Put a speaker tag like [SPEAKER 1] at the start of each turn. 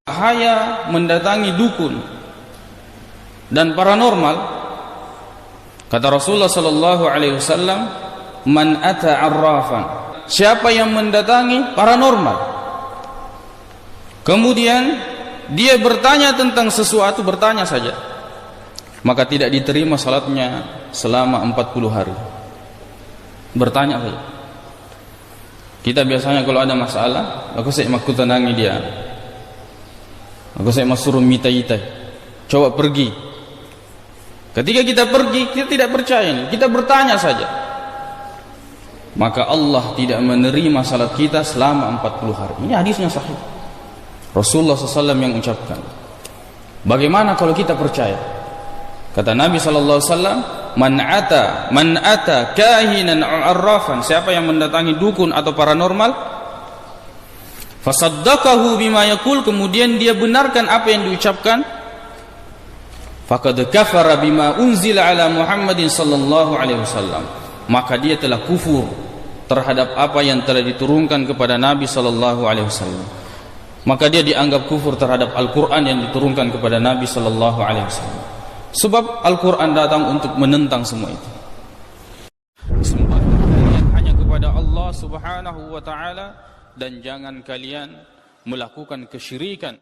[SPEAKER 1] Bahaya mendatangi dukun dan paranormal. Kata Rasulullah sallallahu alaihi wasallam, "Man ata 'arrafan." Siapa yang mendatangi paranormal, kemudian dia bertanya tentang sesuatu, bertanya saja, maka tidak diterima salatnya selama 40 hari. Bertanya saja. Kita biasanya kalau ada masalah, aku saya maku tenangi dia. Aku saya suruh mitai-itai. Coba pergi. Ketika kita pergi, kita tidak percaya, kita bertanya saja. Maka Allah tidak menerima salat kita selama 40 hari. Ini hadisnya sahih. Rasulullah SAW yang ucapkan. Bagaimana kalau kita percaya? Kata Nabi SAW, Man ata kahinan arrafan. Siapa yang mendatangi dukun atau paranormal, fasaddaqahu bima yaqul, kemudian dia benarkan apa yang diucapkan, faqad kafara bima unzila ala Muhammadin sallallahu alaihi wasallam, maka dia telah kufur terhadap apa yang telah diturunkan kepada Nabi sallallahu alaihi wasallam. Maka dia dianggap kufur terhadap Al-Qur'an yang diturunkan kepada Nabi sallallahu alaihi wasallam. Sebab Al-Qur'an datang untuk menentang semua itu. Sembah hanya kepada Allah Subhanahu wa taala, dan jangan kalian melakukan kesyirikan.